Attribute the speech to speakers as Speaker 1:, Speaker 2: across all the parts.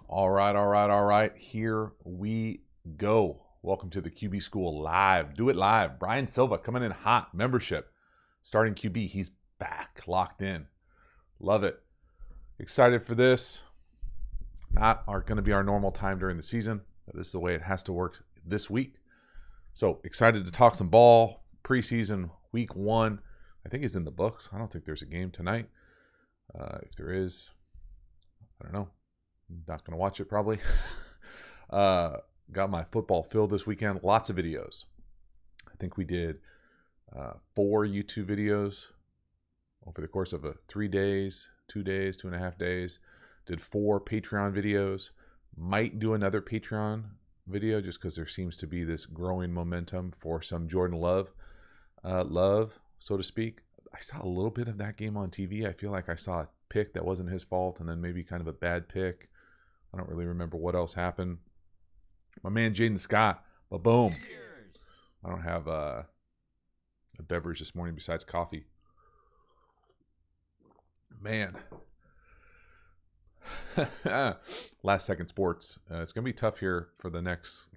Speaker 1: All right, all right, all right. Here we go. Welcome to the QB School Live. Do it live. Brian Silva coming in hot. Membership. Starting QB. He's back. Locked in. Love it. Excited for this. Not going to be our normal time during the season. This is the way it has to work this week. So excited to talk some ball. Preseason week 1. I think is in the books. I don't think there's a game tonight. If there is, I don't know. Not going to watch it probably. Got my football filled this weekend. Lots of videos. I think we did 4 YouTube videos over the course of 3 days, 2 days, 2.5 days. Did 4 Patreon videos. Might do another Patreon video just because there seems to be this growing momentum for some Jordan Love, so to speak. I saw a little bit of that game on TV. I feel like I saw a pick that wasn't his fault and then maybe kind of a bad pick. I don't really remember what else happened. My man Jaden Scott, boom. I don't have a beverage this morning besides coffee. Man. Last second sports. It's going to be tough here for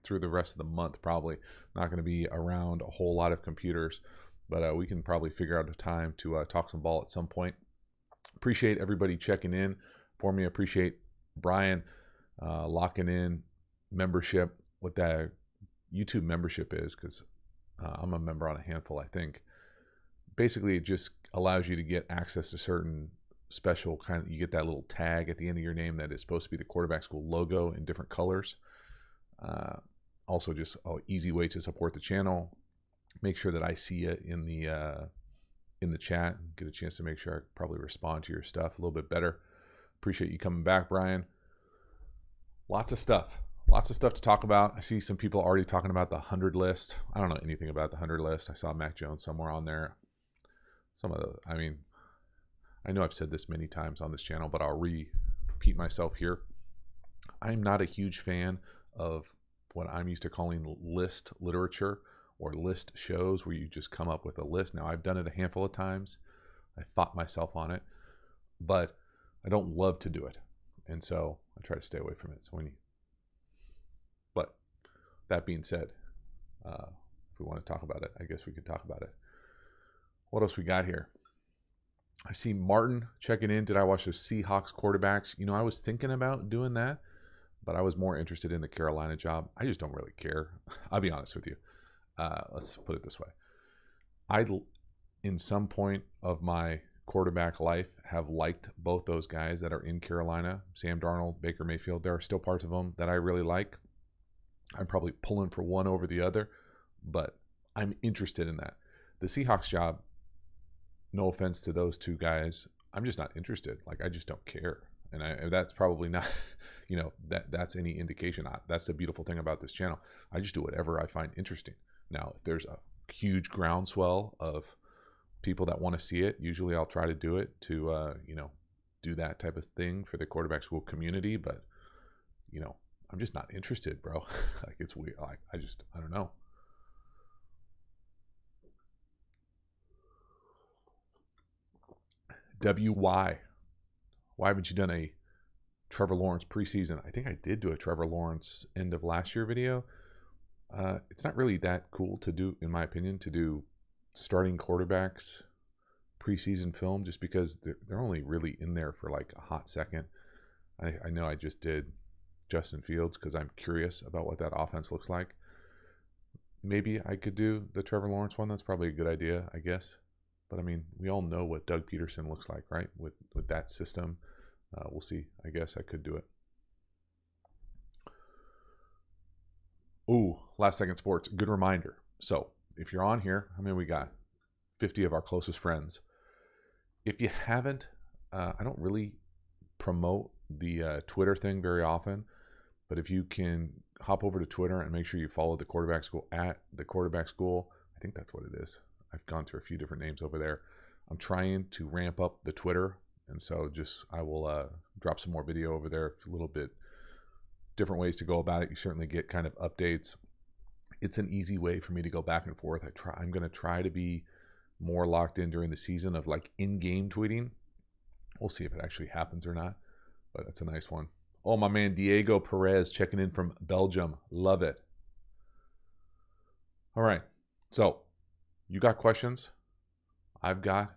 Speaker 1: through the rest of the month probably. Not going to be around a whole lot of computers, but we can probably figure out a time to talk some ball at some point. Appreciate everybody checking in for me. Appreciate Brian locking in membership, what that YouTube membership is, because I'm a member on a handful, I think. Basically, it just allows you to get access to certain special kind of, you get that little tag at the end of your name that is supposed to be the Quarterback School logo in different colors. Also, just an easy way to support the channel. Make sure that I see it in the chat. Get a chance to make sure I probably respond to your stuff a little bit better. Appreciate you coming back, Brian. Lots of stuff to talk about. I see some people already talking about the 100 list. I don't know anything about the 100 list. I saw Mac Jones somewhere on there. I know I've said this many times on this channel, but I'll repeat myself here. I'm not a huge fan of what I'm used to calling list literature or list shows where you just come up with a list. Now, I've done it a handful of times. I fought myself on it, but I don't love to do it. And so I try to stay away from it. But that being said, if we want to talk about it, I guess we could talk about it. What else we got here? I see Martin checking in. Did I watch the Seahawks quarterbacks? You know, I was thinking about doing that, but I was more interested in the Carolina job. I just don't really care. I'll be honest with you. Let's put it this way. In some point of my quarterback life, have liked both those guys that are in Carolina, Sam Darnold, Baker Mayfield. There are still parts of them that I really like. I'm probably pulling for one over the other, but I'm interested in that. The Seahawks job, no offense to those two guys, I'm just not interested. Like, I just don't care. And that's probably not, that's any indication. That's the beautiful thing about this channel. I just do whatever I find interesting. Now, if there's a huge groundswell of people that want to see it, usually I'll try to do it to, do that type of thing for the quarterback school community. But, I'm just not interested, bro. Like, it's weird. Like, I don't know. WY. Why haven't you done a Trevor Lawrence preseason? I think I did do a Trevor Lawrence end of last year video. It's not really that cool to do, in my opinion, to do starting quarterbacks preseason film, just because they're only really in there for like a hot second. I know I just did Justin Fields because I'm curious about what that offense looks like. Maybe I could do the Trevor Lawrence one. That's probably a good idea, I guess. But I mean, we all know what Doug Peterson looks like, right? With that system. We'll see. I guess I could do it. Ooh, last second sports. Good reminder. So if you're on here, I mean, we got 50 of our closest friends. If you haven't, I don't really promote the Twitter thing very often, but if you can hop over to Twitter and make sure you follow the Quarterback School at the Quarterback School. I think that's what it is. I've gone through a few different names over there. I'm trying to ramp up the Twitter, and so I will drop some more video over there, a little bit different ways to go about it. You certainly get kind of updates. It's an easy way for me to go back and forth. I'm going to try to be more locked in during the season of like in-game tweeting. We'll see if it actually happens or not, but that's a nice one. Oh, my man Diego Perez checking in from Belgium. Love it. All right. So, you got questions? I've got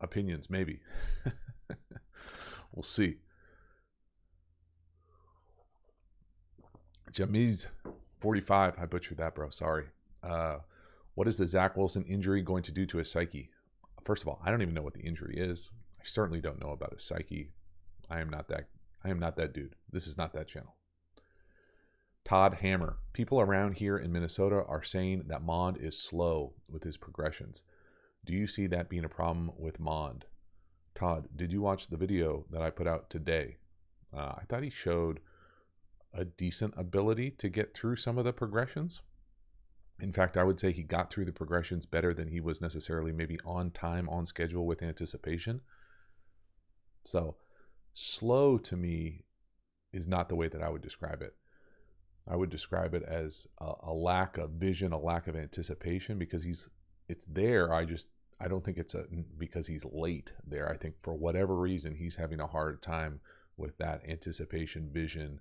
Speaker 1: opinions, maybe. We'll see. Jamiz 45. I butchered that, bro. Sorry. What is the Zach Wilson injury going to do to his psyche? First of all, I don't even know what the injury is. I certainly don't know about his psyche. I am not that dude. This is not that channel. Todd Hammer. People around here in Minnesota are saying that Mond is slow with his progressions. Do you see that being a problem with Mond? Todd, did you watch the video that I put out today? I thought he showed a decent ability to get through some of the progressions. In fact, I would say he got through the progressions better than he was necessarily maybe on time, on schedule with anticipation. So slow to me is not the way that I would describe it. I would describe it as a lack of vision, a lack of anticipation, because it's there. I don't think it's because he's late there. I think for whatever reason, he's having a hard time with that anticipation, vision,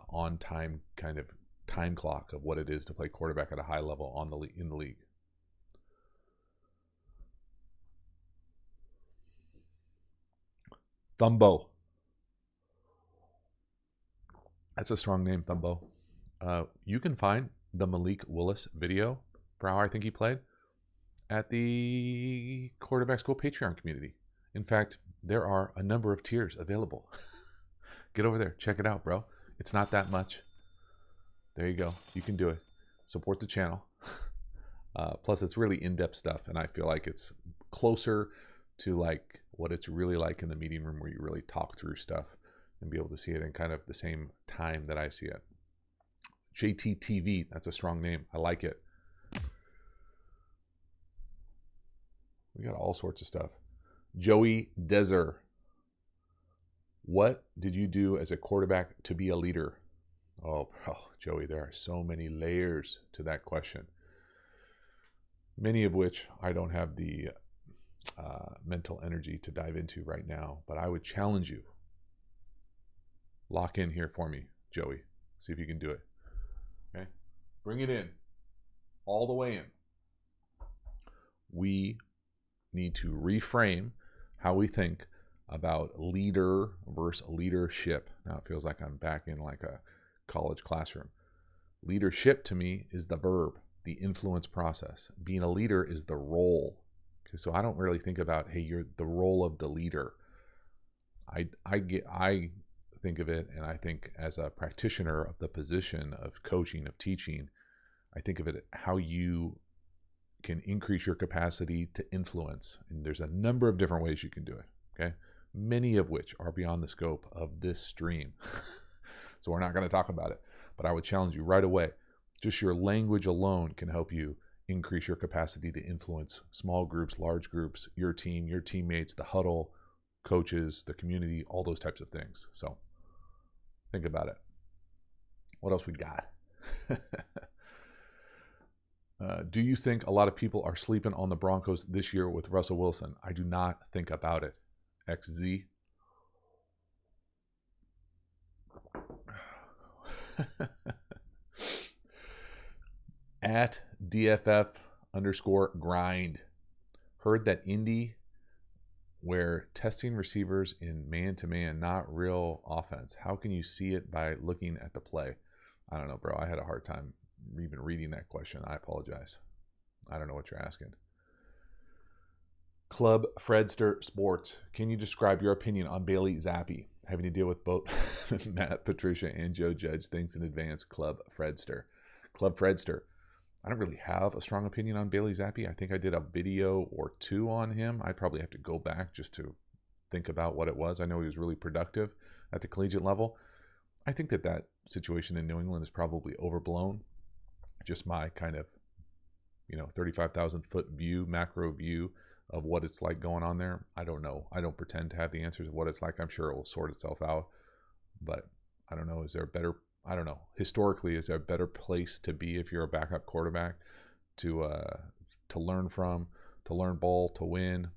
Speaker 1: on time kind of time clock of what it is to play quarterback at a high level in the league. Thumbo. That's a strong name, Thumbo. You can find the Malik Willis video for how I think he played at the Quarterback School Patreon community. In fact, there are a number of tiers available. Get over there. Check it out, bro. It's not that much. There you go. You can do it. Support the channel. Plus, it's really in-depth stuff, and I feel like it's closer to like what it's really like in the meeting room, where you really talk through stuff and be able to see it in kind of the same time that I see it. JTTV, that's a strong name. I like it. We got all sorts of stuff. Joey Deser. What did you do as a quarterback to be a leader? Oh, bro, Joey, there are so many layers to that question. Many of which I don't have the mental energy to dive into right now. But I would challenge you. Lock in here for me, Joey. See if you can do it. Okay? Bring it in. All the way in. We need to reframe how we think about leader versus leadership. Now it feels like I'm back in like a college classroom. Leadership to me is the verb, the influence process. Being a leader is the role. Okay, so I don't really think about, hey, you're the role of the leader. I think of it, and I think as a practitioner of the position of coaching, of teaching, I think of it how you can increase your capacity to influence. And there's a number of different ways you can do it, okay? Many of which are beyond the scope of this stream. So we're not going to talk about it. But I would challenge you right away. Just your language alone can help you increase your capacity to influence small groups, large groups, your team, your teammates, the huddle, coaches, the community, all those types of things. So think about it. What else we got? Do you think a lot of people are sleeping on the Broncos this year with Russell Wilson? I do not think about it. XZ. At DFF_grind. Heard that Indy where testing receivers in man-to-man, not real offense. How can you see it by looking at the play? I don't know, bro. I had a hard time even reading that question. I apologize. I don't know what you're asking. Club Fredster Sports. Can you describe your opinion on Bailey Zappi? Having to deal with both Matt Patricia and Joe Judge. Thanks in advance, Club Fredster. Club Fredster. I don't really have a strong opinion on Bailey Zappi. I think I did a video or two on him. I'd probably have to go back just to think about what it was. I know he was really productive at the collegiate level. I think that situation in New England is probably overblown. Just my kind of, 35,000 foot view, macro view of what it's like going on there. I don't know. I don't pretend to have the answers of what it's like. I'm sure it will sort itself out. But I don't know. Is there a better, I don't know. Historically, is there a better place to be if you're a backup quarterback to learn from, to learn ball, to win?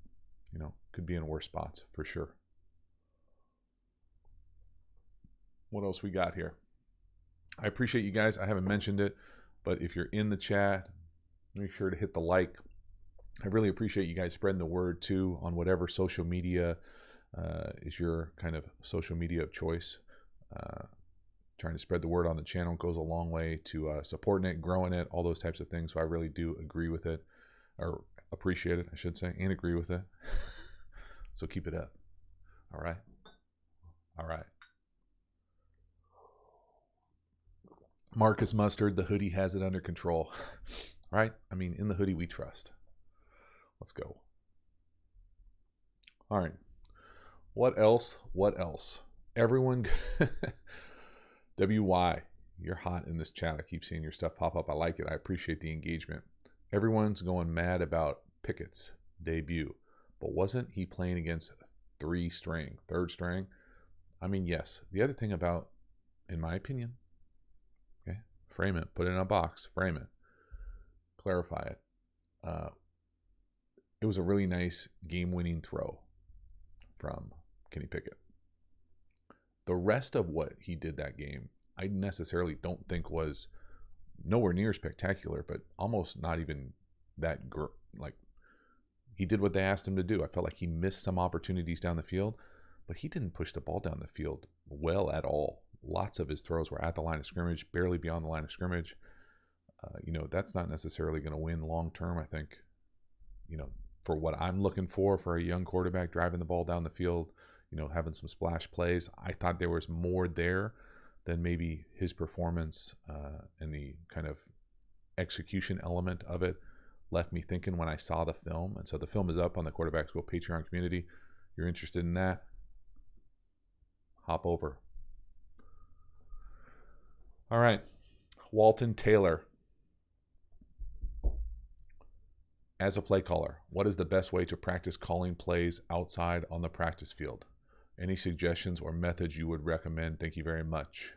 Speaker 1: Could be in worse spots for sure. What else we got here? I appreciate you guys. I haven't mentioned it, but if you're in the chat, make sure to hit the like. I really appreciate you guys spreading the word too on whatever social media is your kind of social media of choice. Trying to spread the word on the channel goes a long way to supporting it, growing it, all those types of things. So I really do agree with it, or appreciate it, I should say, and agree with it. So keep it up. All right. All right. Marcus Mustard, the hoodie has it under control. Right? I mean, in the hoodie we trust. Let's go. All right. What else? What else? Everyone, WY, you're hot in this chat. I keep seeing your stuff pop up. I like it. I appreciate the engagement. Everyone's going mad about Pickett's debut, but wasn't he playing against third string? I mean, yes. The other thing about, in my opinion, okay, frame it, put it in a box, frame it, clarify it. It was a really nice game-winning throw from Kenny Pickett. The rest of what he did that game, I necessarily don't think was nowhere near spectacular, but almost not even that like he did what they asked him to do. I felt like he missed some opportunities down the field, but he didn't push the ball down the field well at all. Lots of his throws were at the line of scrimmage, barely beyond the line of scrimmage. That's not necessarily going to win long term. I think, for what I'm looking for a young quarterback driving the ball down the field, having some splash plays, I thought there was more there than maybe his performance and the kind of execution element of it left me thinking when I saw the film. And so the film is up on the Quarterback School Patreon community. If you're interested in that, hop over. All right. Walton Taylor. As a play caller, what is the best way to practice calling plays outside on the practice field? Any suggestions or methods you would recommend? Thank you very much.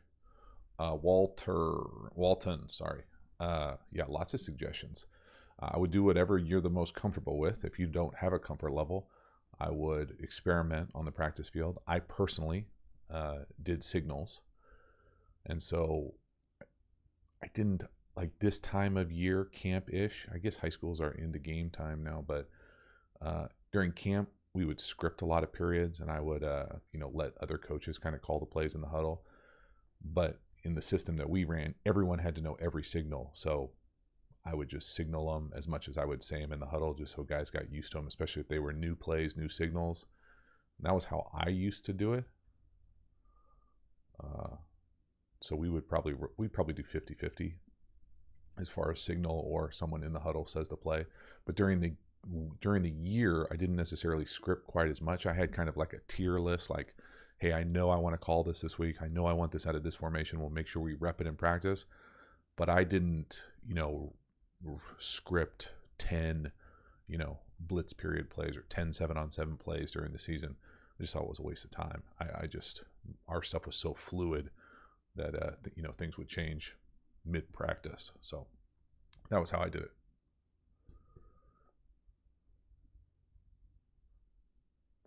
Speaker 1: Walton, sorry. Yeah, lots of suggestions. I would do whatever you're the most comfortable with. If you don't have a comfort level, I would experiment on the practice field. I personally did signals. And so I didn't, like this time of year, camp-ish. I guess high schools are into game time now, but during camp, we would script a lot of periods, and I would, let other coaches kind of call the plays in the huddle. But in the system that we ran, everyone had to know every signal. So I would just signal them as much as I would say them in the huddle, just so guys got used to them, especially if they were new plays, new signals. And that was how I used to do it. So we'd probably do 50-50 as far as signal or someone in the huddle says the play. But during the year, I didn't necessarily script quite as much. I had kind of like a tier list, like, hey, I know I want to call this week. I know I want this out of this formation. We'll make sure we rep it in practice. But I didn't, script 10, blitz period plays or 10 7-on-7 plays during the season. I just thought it was a waste of time. Our stuff was so fluid that, things would change mid-practice. So that was how I did it.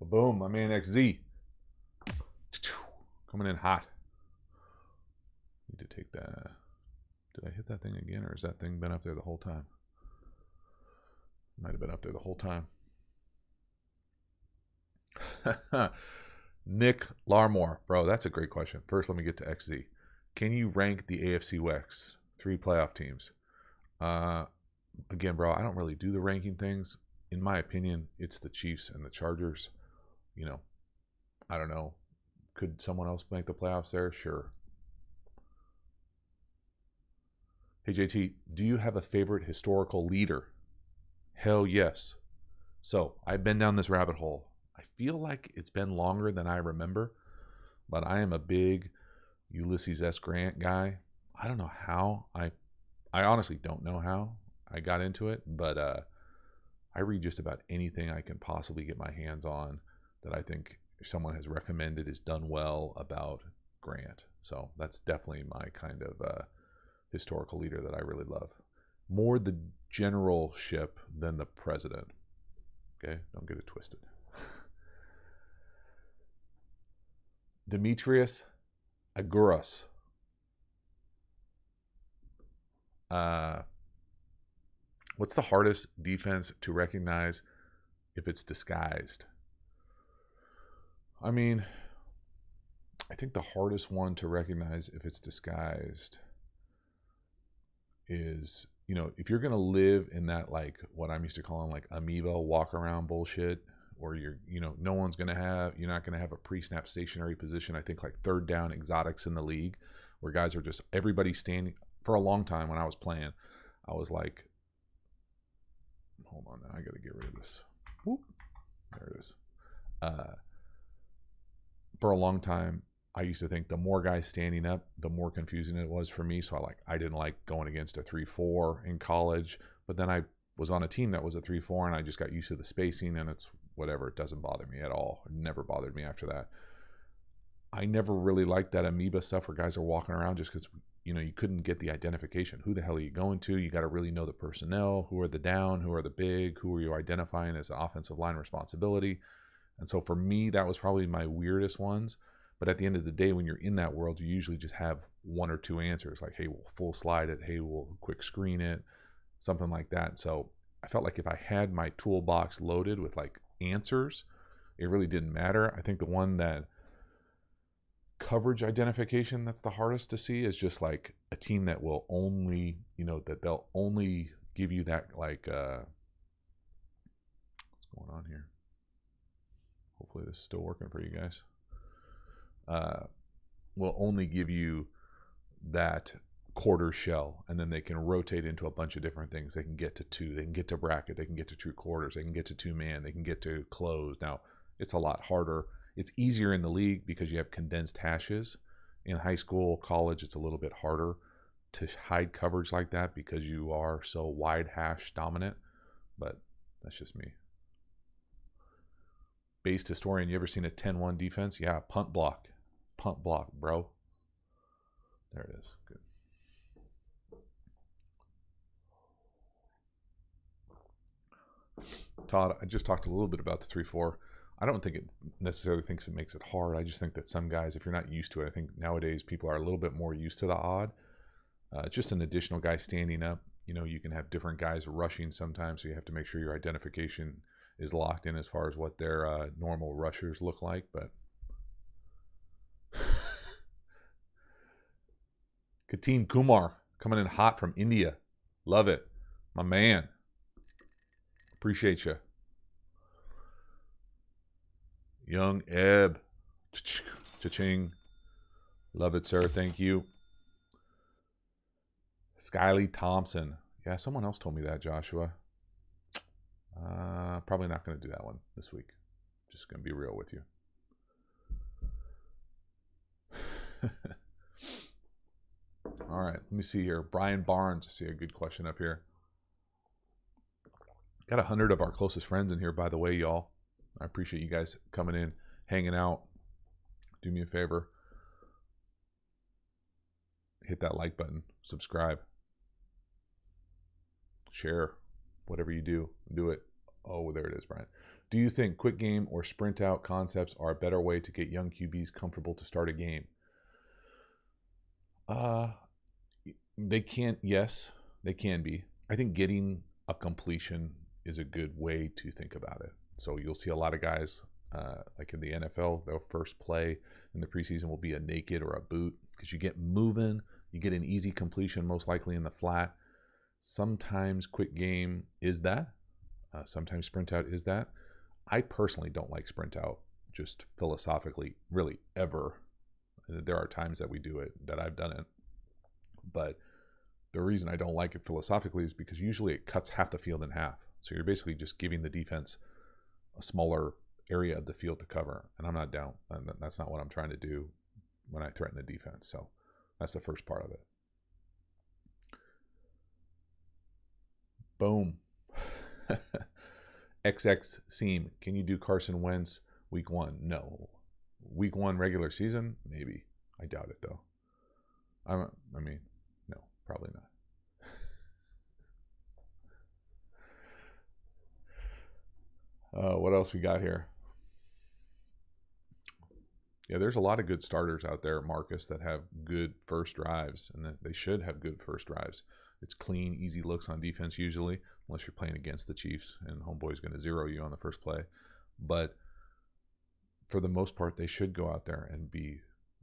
Speaker 1: Boom, my man XZ. Coming in hot. Need to take that. Did I hit that thing again, or has that thing been up there the whole time? Might have been up there the whole time. Nick Larmore. Bro, that's a great question. First, let me get to XZ. Can you rank the AFC West 3 playoff teams? Again, bro, I don't really do the ranking things. In my opinion, it's the Chiefs and the Chargers. I don't know. Could someone else make the playoffs there? Sure. Hey, JT, do you have a favorite historical leader? Hell yes. So I've been down this rabbit hole. I feel like it's been longer than I remember, but I am a big Ulysses S. Grant guy. I don't know how. I honestly don't know how I got into it, but I read just about anything I can possibly get my hands on that I think someone has recommended is done well about Grant. So that's definitely my kind of historical leader that I really love. More the generalship than the president. Okay, don't get it twisted. Demetrius, Aguras. What's the hardest defense to recognize if it's disguised? I mean, I think the hardest one to recognize if it's disguised is, if you're going to live in that, like what I'm used to calling like amoeba walk around bullshit, or no one's going to you're not going to have a pre-snap stationary position. I think like third down exotics in the league where guys are just, everybody standing. For a long time when I was playing, I was like, hold on now, I got to get rid of this. Whoop. There it is. For a long time, I used to think the more guys standing up, the more confusing it was for me. So I didn't like going against a 3-4 in college. But then I was on a team that was a 3-4, and I just got used to the spacing, and it's whatever. It doesn't bother me at all. It never bothered me after that. I never really liked that amoeba stuff where guys are walking around just because, you couldn't get the identification. Who the hell are you going to? You got to really know the personnel. Who are the down? Who are the big? Who are you identifying as offensive line responsibility? And so for me, that was probably my weirdest ones. But at the end of the day, when you're in that world, you usually just have one or two answers. Like, hey, we'll full slide it. Hey, we'll quick screen it. Something like that. So I felt like if I had my toolbox loaded with like answers, it really didn't matter. I think the one that coverage identification that's the hardest to see is just like a team that will only, that they'll only give you that, like, what's going on here? Hopefully this is still working for you guys. Will only give you that quarter shell, and then they can rotate into a bunch of different things. They can get to 2, they can get to bracket, they can get to true quarters, they can get to 2-man, they can get to close. Now, it's a lot harder. It's easier in the league because you have condensed hashes. In high school, college, it's a little bit harder to hide coverage like that because you are so wide hash dominant, but that's just me. Based historian, you ever seen a 10-1 defense? Yeah, punt block, bro. There it is. Good. Todd, I just talked a little bit about the 3-4. I don't think it necessarily thinks it makes it hard. I just think that some guys, if you're not used to it, I think nowadays people are a little bit more used to the odd. Just an additional guy standing up. You can have different guys rushing sometimes, so you have to make sure your identification is locked in as far as what their normal rushers look like. But Kateen Kumar coming in hot from India. Love it. My man. Appreciate you. Young Ebb. Cha-ching. Love it, sir. Thank you. Skyly Thompson. Yeah, someone else told me that, Joshua. Probably not going to do that one this week. Just going to be real with you. All right, let me see here. Brian Barnes. I see a good question up here. Got 100 of our closest friends in here, by the way, y'all. I appreciate you guys coming in, hanging out. Do me a favor. Hit that like button. Subscribe. Share. Whatever you do, do it. Oh, there it is, Brian. Do you think quick game or sprint out concepts are a better way to get young QBs comfortable to start a game? They can, yes, they can be. I think getting a completion is a good way to think about it. So you'll see a lot of guys, like in the NFL, their first play in the preseason will be a naked or a boot because you get moving, you get an easy completion, most likely in the flat. Sometimes quick game is that. Sometimes sprint out is that. I personally don't like sprint out, just philosophically, really, ever. There are times that we do it, that I've done it. But the reason I don't like it philosophically is because usually it cuts half the field in half. So you're basically just giving the defense a smaller area of the field to cover. And I'm not down. And that's not what I'm trying to do when I threaten the defense. So that's the first part of it. Boom. XX Seam. Can you do Carson Wentz week 1? No. Week 1 regular season? Maybe. I doubt it, though. I mean, no, probably not. What else we got here? Yeah, there's a lot of good starters out there, Marcus, that have good first drives, and that they should have good first drives. It's clean, easy looks on defense usually, unless you're playing against the Chiefs and homeboy's going to zero you on the first play. But for the most part, they should go out there and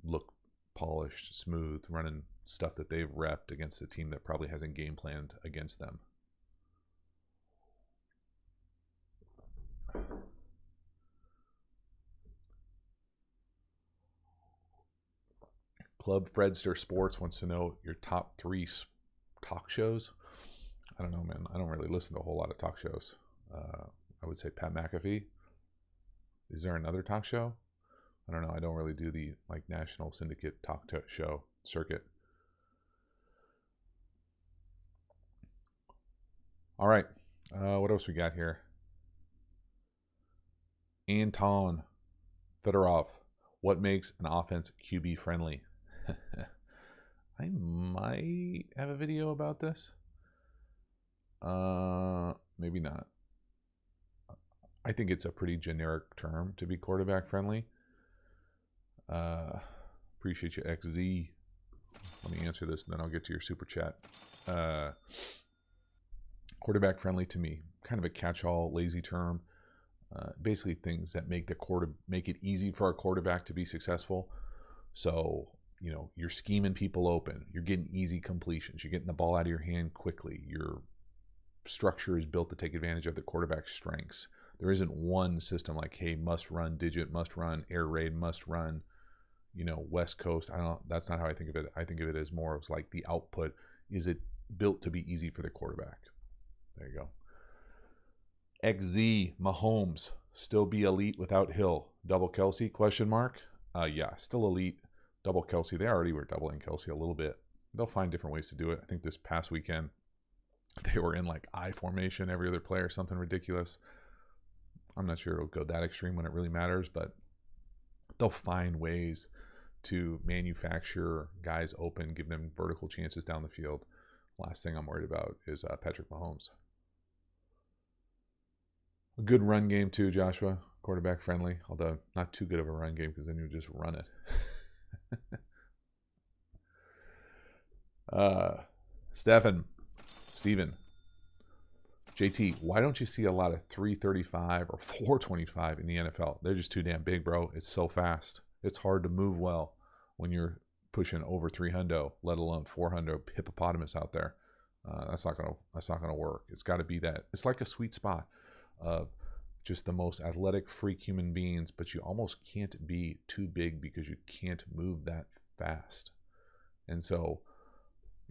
Speaker 1: look polished, smooth, running stuff that they've repped against a team that probably hasn't game planned against them. Club Fredster Sports wants to know your top 3 talk shows. I don't know, man. I don't really listen to a whole lot of talk shows. I would say Pat McAfee. Is there another talk show? I don't know. I don't really do the national syndicate talk show circuit. All right. What else we got here? Anton Fedorov. What makes an offense QB friendly? I might have a video about this. Maybe not. I think it's a pretty generic term to be quarterback friendly. Appreciate you, XZ. Let me answer this, and then I'll get to your super chat. Quarterback friendly to me, kind of a catch-all, lazy term. Basically, things that make it easy for our quarterback to be successful. So, you're scheming people open. You're getting easy completions. You're getting the ball out of your hand quickly. Your structure is built to take advantage of the quarterback's strengths. There isn't one system like, hey, must run digit, must run air raid, must run, West Coast. I don't know. That's not how I think of it. I think of it as more of like the output. Is it built to be easy for the quarterback? There you go. XZ Mahomes still be elite without Hill. Double Kelsey? ? Yeah, still elite. Double Kelsey. They already were doubling Kelsey a little bit. They'll find different ways to do it. I think this past weekend they were in I formation, every other player, something ridiculous. I'm not sure it'll go that extreme when it really matters, but they'll find ways to manufacture guys open, give them vertical chances down the field. Last thing I'm worried about is Patrick Mahomes. A good run game too, Joshua. Quarterback friendly, although not too good of a run game because then you just run it. Steven, JT, why don't you see a lot of 335 or 425 in the NFL? They're just too damn big, bro. It's so fast. It's hard to move well when you're pushing over 300, let alone 400 hippopotamus out there. That's not gonna work. It's got to be that. It's like a sweet spot of just the most athletic freak human beings, but you almost can't be too big because you can't move that fast. And so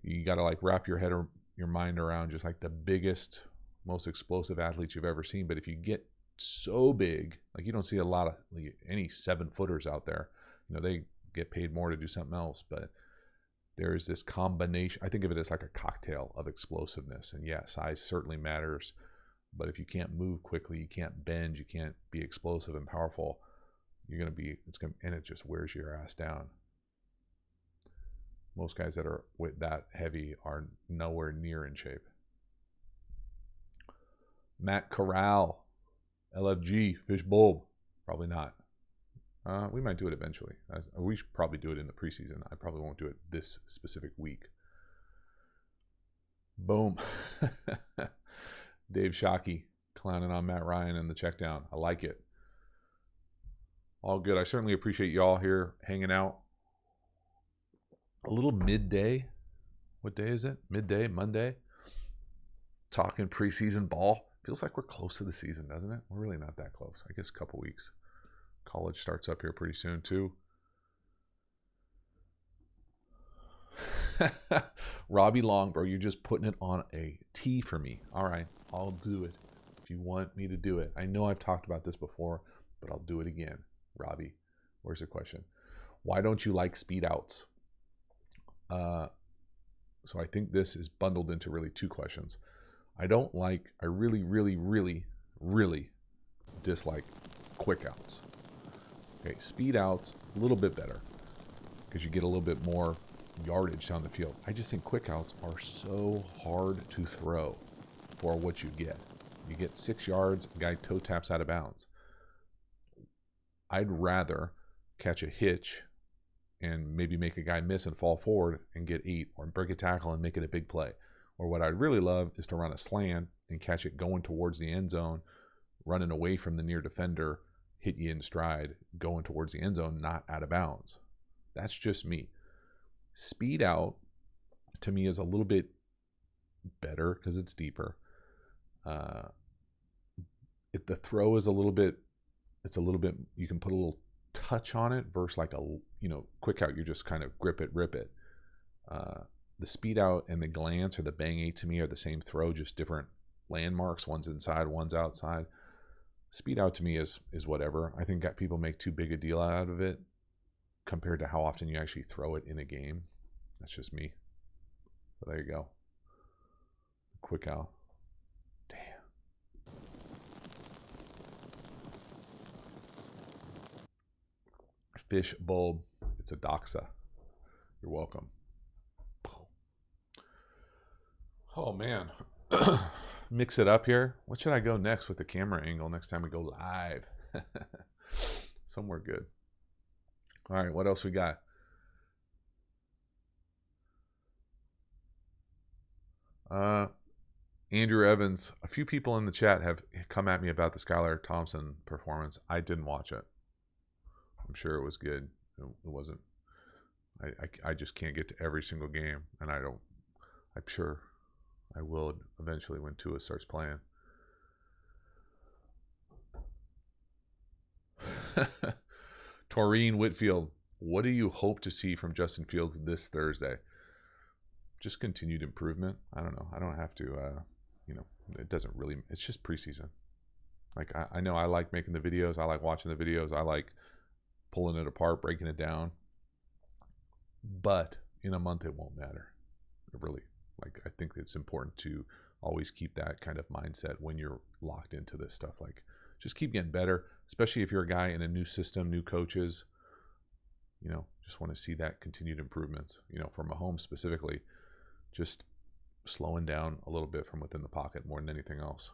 Speaker 1: you got to wrap your head or your mind around just the biggest, most explosive athletes you've ever seen. But if you get so big, you don't see a lot of any 7-footers out there. They get paid more to do something else, but there is this combination. I think of it as a cocktail of explosiveness. And yeah, size certainly matters. But if you can't move quickly, you can't bend, you can't be explosive and powerful, and it just wears your ass down. Most guys that are that heavy are nowhere near in shape. Matt Corral, LFG, Fish Bulb, probably not. We might do it eventually. We should probably do it in the preseason. I probably won't do it this specific week. Boom. Dave Shockey clowning on Matt Ryan in the check down. I like it. All good. I certainly appreciate y'all here hanging out. A little midday. What day is it? Midday, Monday. Talking preseason ball. Feels like we're close to the season, doesn't it? We're really not that close. I guess a couple weeks. College starts up here pretty soon too. Robbie Long, bro, you're just putting it on a tee for me. All right, I'll do it if you want me to do it. I know I've talked about this before, but I'll do it again. Robbie, where's the question? Why don't you like speed outs? So I think this is bundled into really 2 questions. I really, really, really, really dislike quick outs. Okay, speed outs, a little bit better because you get a little bit more yardage down the field. I just think quick outs are so hard to throw for what you get. You get 6 yards, a guy toe taps out of bounds. I'd rather catch a hitch and maybe make a guy miss and fall forward and get 8, or break a tackle and make it a big play. Or what I'd really love is to run a slant and catch it going towards the end zone, running away from the near defender, hit you in stride, going towards the end zone, not out of bounds. That's just me. Speed out, to me, is a little bit better because it's deeper. If the throw is a little bit, you can put a little touch on it versus like a, quick out, you just kind of grip it, rip it. The speed out and the glance or the bang 8 to me are the same throw, just different landmarks. One's inside, one's outside. Speed out to me is whatever. I think that people make too big a deal out of it compared to how often you actually throw it in a game. That's just me. So there you go. Quick out. Damn. Fish bulb. It's a doxa. You're welcome. Oh man. Mix it up here. What should I go next with the camera angle next time we go live? Somewhere good. All right, what else we got? Andrew Evans. A few people in the chat have come at me about the Skylar Thompson performance. I didn't watch it. I'm sure it was good. It wasn't. I just can't get to every single game, and I'm sure I will eventually when Tua starts playing. Taurine Whitfield, what do you hope to see from Justin Fields this Thursday? Just continued improvement. I don't know. I don't have to, it doesn't really, it's just preseason. Like, I know I like making the videos. I like watching the videos. I like pulling it apart, breaking it down. But in a month, it won't matter. It really, I think it's important to always keep that kind of mindset when you're locked into this stuff. Like, just keep getting better, especially if you're a guy in a new system, new coaches. Just want to see that continued improvements. For Mahomes specifically, just slowing down a little bit from within the pocket more than anything else.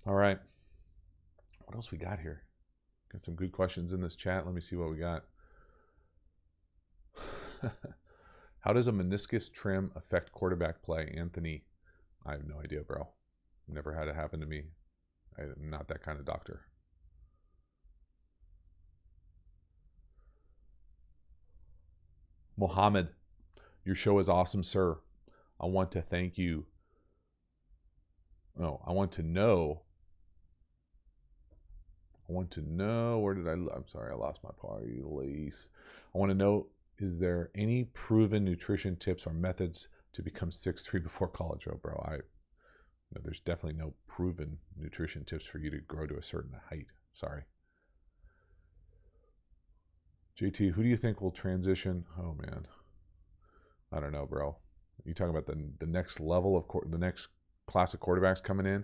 Speaker 1: All right. What else we got here? Got some good questions in this chat. Let me see what we got. How does a meniscus trim affect quarterback play? Anthony, I have no idea, bro. Never had it happen to me. I'm not that kind of doctor. Mohammed, your show is awesome, sir. I want to thank you. No, I want to know. Where did I'm sorry, I lost my place. I want to know, is there any proven nutrition tips or methods to become 6'3" before college? Oh, bro, there's definitely no proven nutrition tips for you to grow to a certain height. Sorry. JT, who do you think will transition? Oh, man. I don't know, bro. You talking about the next level of the next class of quarterbacks coming in?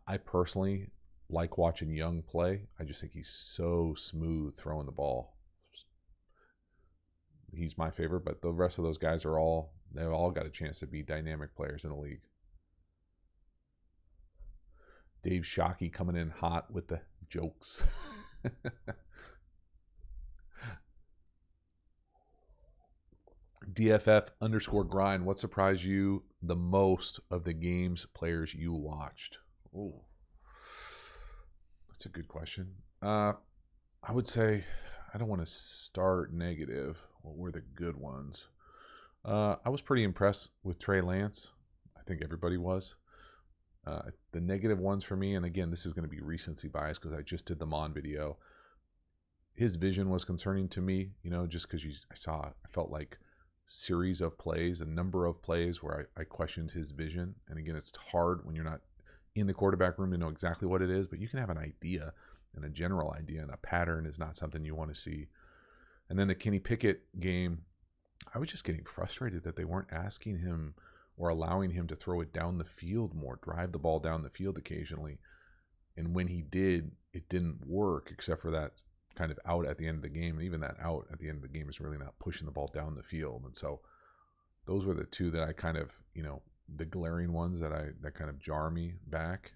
Speaker 1: I personally like watching Young play. I just think he's so smooth throwing the ball. He's my favorite, but the rest of those guys they've all got a chance to be dynamic players in the league. Dave Shockey coming in hot with the jokes. DFF_grind. What surprised you the most of the games players you watched? Oh, that's a good question. I would say, I don't want to start negative. What were the good ones? I was pretty impressed with Trey Lance. I think everybody was. The negative ones for me, and again, this is going to be recency bias because I just did the Mon video. His vision was concerning to me, just because I felt like series of plays, a number of plays where I questioned his vision. And again, it's hard when you're not in the quarterback room to know exactly what it is, but you can have an idea and a general idea, and a pattern is not something you want to see. And then the Kenny Pickett game, I was just getting frustrated that they weren't asking him or allowing him to throw it down the field more, drive the ball down the field occasionally. And when he did, it didn't work except for that kind of out at the end of the game. And even that out at the end of the game is really not pushing the ball down the field. And so those were the two that I kind of, the glaring ones that kind of jar me back.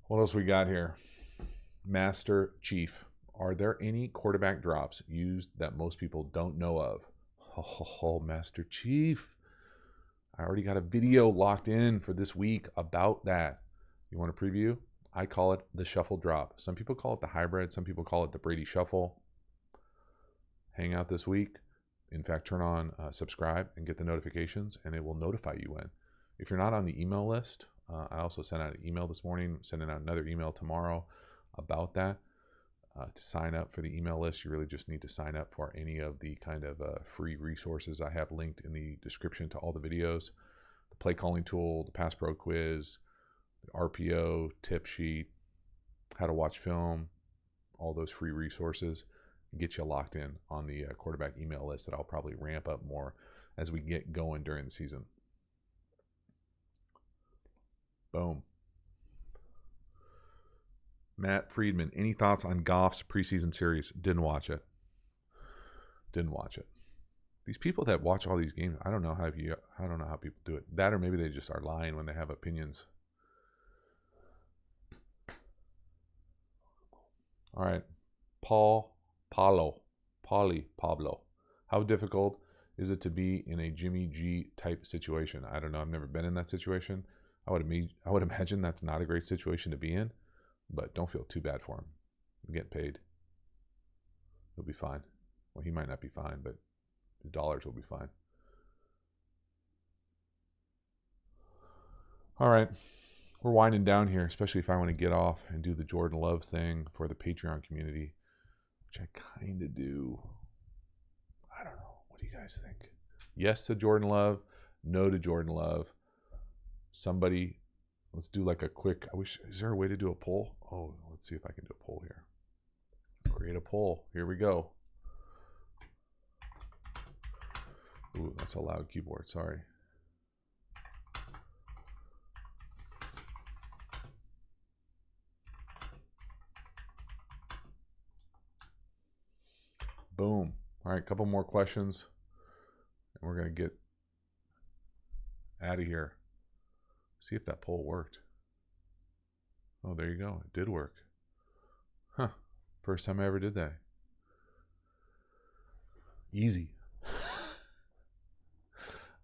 Speaker 1: What else we got here? Master Chief. Are there any quarterback drops used that most people don't know of? Oh, Master Chief. I already got a video locked in for this week about that. You want a preview? I call it the shuffle drop. Some people call it the hybrid. Some people call it the Brady shuffle. Hang out this week. In fact, turn on subscribe and get the notifications, and it will notify you when. If you're not on the email list, I also sent out an email this morning, sending out another email tomorrow about that. To sign up for the email list, you really just need to sign up for any of the kind of free resources I have linked in the description to all the videos. The play calling tool, the Pass Pro quiz, the RPO, tip sheet, how to watch film, all those free resources get you locked in on the quarterback email list that I'll probably ramp up more as we get going during the season. Boom. Matt Friedman, any thoughts on Goff's preseason series? Didn't watch it. These people that watch all these games, I don't know how people do it. That, or maybe they just are lying when they have opinions. All right, Pablo. How difficult is it to be in a Jimmy G type situation? I don't know. I've never been in that situation. I would imagine that's not a great situation to be in, but don't feel too bad for him. I'm getting paid. He'll be fine. Well, he might not be fine, but his dollars will be fine. All right. We're winding down here, especially if I want to get off and do the Jordan Love thing for the Patreon community, which I kind of do. I don't know. What do you guys think? Yes to Jordan Love, no to Jordan Love. Somebody, let's do like a quick, is there a way to do a poll? Oh, let's see if I can do a poll here. Create a poll. Here we go. Ooh, that's a loud keyboard. Sorry. Boom. All right, a couple more questions, and we're going to get out of here. See if that poll worked. Oh, there you go. It did work. Huh. First time I ever did that. Easy.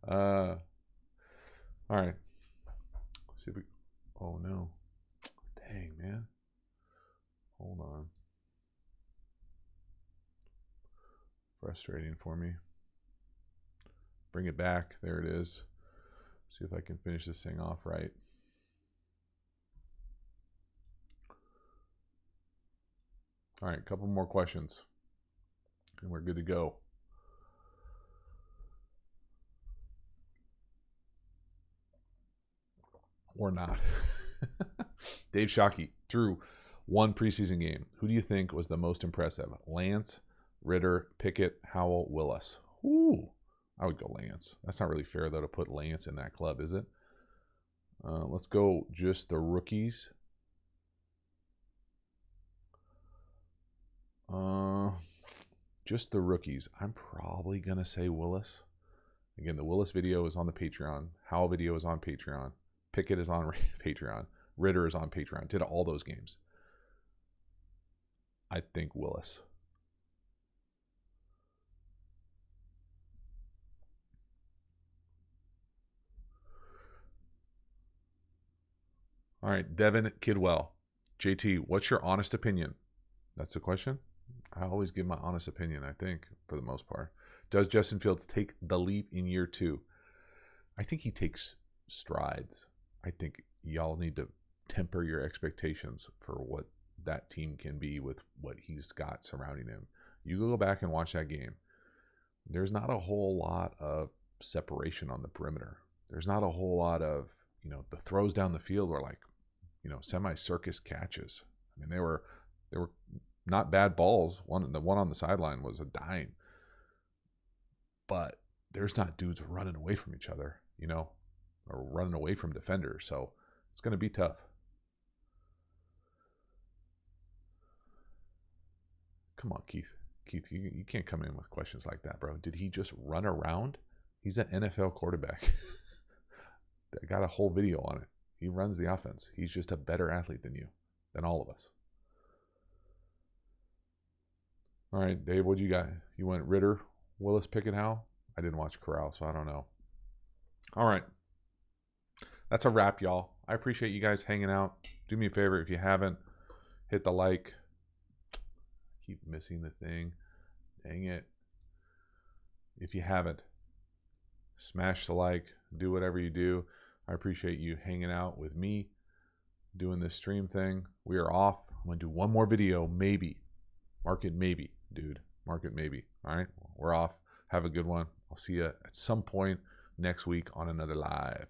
Speaker 1: All right. Let's see if we... Oh, no. Dang, man. Hold on. Frustrating for me. Bring it back. There it is. See if I can finish this thing off right. All right, a couple more questions, and we're good to go. Or not. Dave Shockey, Drew, one preseason game. Who do you think was the most impressive? Lance, Ritter, Pickett, Howell, Willis. Ooh, I would go Lance. That's not really fair, though, to put Lance in that club, is it? Let's go just the rookies. Just the rookies. I'm probably going to say Willis. Again, the Willis video is on the Patreon. Howell video is on Patreon. Pickett is on Patreon. Ritter is on Patreon. Did all those games. I think Willis. All right, Devin Kidwell. JT, what's your honest opinion? That's the question? I always give my honest opinion, I think, for the most part. Does Justin Fields take the leap in year 2? I think he takes strides. I think y'all need to temper your expectations for what that team can be with what he's got surrounding him. You go back and watch that game. There's not a whole lot of separation on the perimeter. There's not a whole lot of, the throws down the field were like, semi-circus catches. I mean, they were not bad balls. The one on the sideline was a dime. But there's not dudes running away from each other, or running away from defenders. So it's going to be tough. Come on, Keith. Keith, you can't come in with questions like that, bro. Did he just run around? He's an NFL quarterback. I got a whole video on it. He runs the offense. He's just a better athlete than you, than all of us. All right, Dave, what you got? You went Ritter, Willis, Pickett, Howell? I didn't watch Corral, so I don't know. All right. That's a wrap, y'all. I appreciate you guys hanging out. Do me a favor, if you haven't, hit the like. Keep missing the thing. Dang it. If you haven't, smash the like. Do whatever you do. I appreciate you hanging out with me, doing this stream thing. We are off. I'm going to do one more video, maybe. Mark it maybe, dude. Mark it maybe. All right? We're off. Have a good one. I'll see you at some point next week on another live.